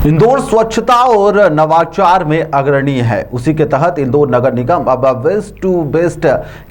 इंदौर स्वच्छता और नवाचार में अग्रणी है। उसी के तहत इंदौर नगर निगम अब वेस्ट टू बेस्ट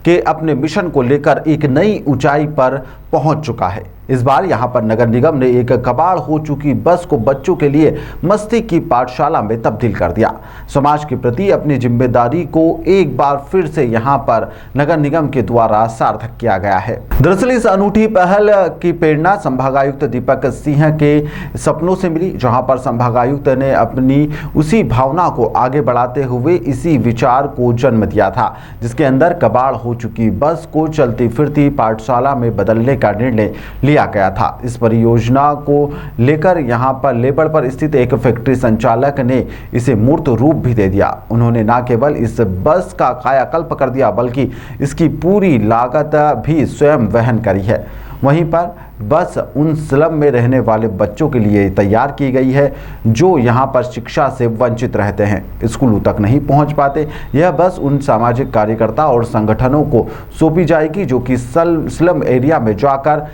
के अपने मिशन को लेकर एक नई ऊंचाई पर पहुंच चुका है। इस बार यहां पर नगर निगम ने एक कबाड़ हो चुकी बस को बच्चों के लिए मस्ती की पाठशाला में तब्दील कर दिया। समाज के प्रति अपनी जिम्मेदारी को एक बार फिर से यहां पर नगर निगम के द्वारा सार्थक किया गया है। दरअसल इस अनूठी पहल की प्रेरणा संभागायुक्त दीपक सिंह के सपनों से मिली, जहां पर संभागायुक्त ने अपनी उसी भावना को आगे बढ़ाते हुए इसी विचार को जन्म दिया था, जिसके अंदर कबाड़ हो चुकी बस को चलती फिरती पाठशाला में बदलने का निर्णय लिया गया था। इस परियोजना को लेकर यहां पर लेबर पर स्थित एक फैक्ट्री संचालक ने इसे मूर्त रूप भी दे दिया। उन्होंने न केवल इस बस का कायाकल्प कर दिया, बल्कि इसकी पूरी लागत भी स्वयं वहन करी है। वहीं पर बस उन स्लम में रहने वाले बच्चों के लिए तैयार की गई है जो यहां पर शिक्षा से वंचित रहते हैं, स्कूलों तक नहीं पहुंच पाते। यह बस उन सामाजिक कार्यकर्ता और संगठनों को सौंपी जाएगी जो कि स्लम एरिया में जाकर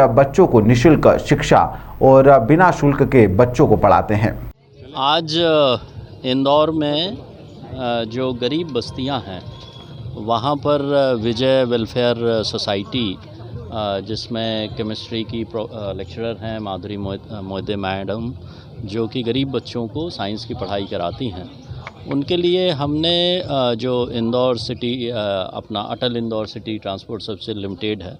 बच्चों को निःशुल्क शिक्षा और बिना शुल्क के बच्चों को पढ़ाते हैं। आज इंदौर में जो गरीब बस्तियां हैं वहां पर विजय वेलफेयर सोसाइटी, जिसमें केमिस्ट्री की लेक्चरर हैं माधुरी मोहिते मैडम, जो कि गरीब बच्चों को साइंस की पढ़ाई कराती हैं, उनके लिए हमने जो इंदौर सिटी अपना Atal Indore City Transport Services Limited है,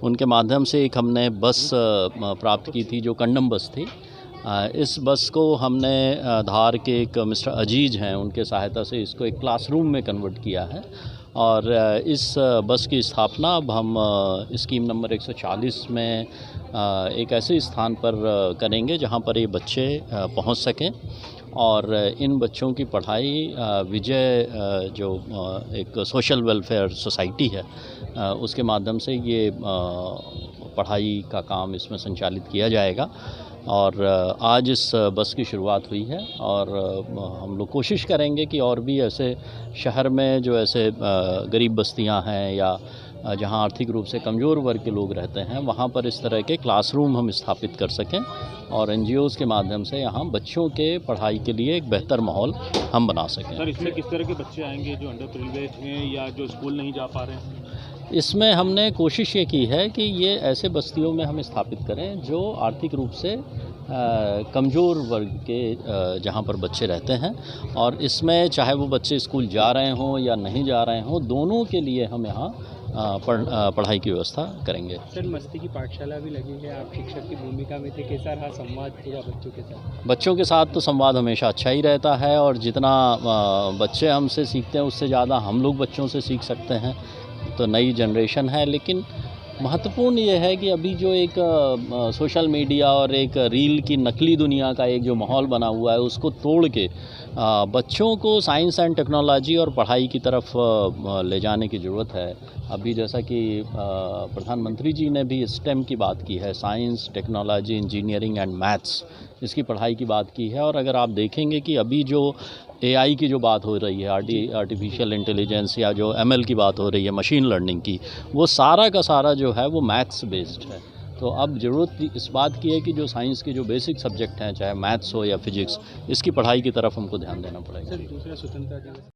उनके माध्यम से एक हमने बस प्राप्त की थी जो कंडम बस थी। इस बस को हमने धार के एक मिस्टर अजीज हैं, उनके सहायता से इसको एक क्लासरूम में कन्वर्ट किया है और इस बस की स्थापना अब हम स्कीम नंबर 140 में एक ऐसे स्थान पर करेंगे जहां पर ये बच्चे पहुंच सकें और इन बच्चों की पढ़ाई विजय जो एक सोशल वेलफेयर सोसाइटी है उसके माध्यम से ये पढ़ाई का काम इसमें संचालित किया जाएगा। और आज इस बस की शुरुआत हुई है और हम लोग कोशिश करेंगे कि और भी ऐसे शहर में जो ऐसे गरीब बस्तियां हैं या जहां आर्थिक रूप से कमज़ोर वर्ग के लोग रहते हैं, वहां पर इस तरह के क्लासरूम हम स्थापित कर सकें और NGOs के माध्यम से यहां बच्चों के पढ़ाई के लिए एक बेहतर माहौल हम बना सकें। सर, इसमें किस तरह के बच्चे आएंगे जो अंडर प्रिविलेज हैं या जो स्कूल नहीं जा पा रहे हैं? इसमें हमने कोशिश ये की है कि ये ऐसे बस्तियों में हम स्थापित करें जो आर्थिक रूप से कमज़ोर वर्ग के जहाँ पर बच्चे रहते हैं, और इसमें चाहे वो बच्चे स्कूल जा रहे हों या नहीं जा रहे हों, दोनों के लिए हम यहाँ पढ़ाई की व्यवस्था करेंगे। सर, मस्ती की पाठशाला भी लगी है, आप शिक्षक की भूमिका में थे, कैसा रहा संवाद पूरा बच्चों के साथ? बच्चों के साथ तो संवाद हमेशा अच्छा ही रहता है और जितना बच्चे हमसे सीखते हैं उससे ज़्यादा हम लोग बच्चों से सीख सकते हैं। तो नई जनरेशन है, लेकिन महत्वपूर्ण ये है कि अभी जो एक सोशल मीडिया और एक रील की नकली दुनिया का एक जो माहौल बना हुआ है, उसको तोड़ के बच्चों को साइंस एंड टेक्नोलॉजी और पढ़ाई की तरफ ले जाने की ज़रूरत है। अभी जैसा कि प्रधानमंत्री जी ने भी स्टेम की बात की है, science, technology, engineering and maths, इसकी पढ़ाई की बात की है। और अगर आप देखेंगे कि अभी जो AI की जो बात हो रही है, आर्टिफिशियल इंटेलिजेंस या जो ML की बात हो रही है, मशीन लर्निंग की, वो सारा का सारा जो है वो मैथ्स बेस्ड है। तो अब ज़रूरत इस बात की है कि जो साइंस के जो बेसिक सब्जेक्ट हैं, चाहे मैथ्स हो या फिजिक्स, इसकी पढ़ाई की तरफ हमको ध्यान देना पड़ेगा। सर, दूसरा स्वतंत्रता दिवस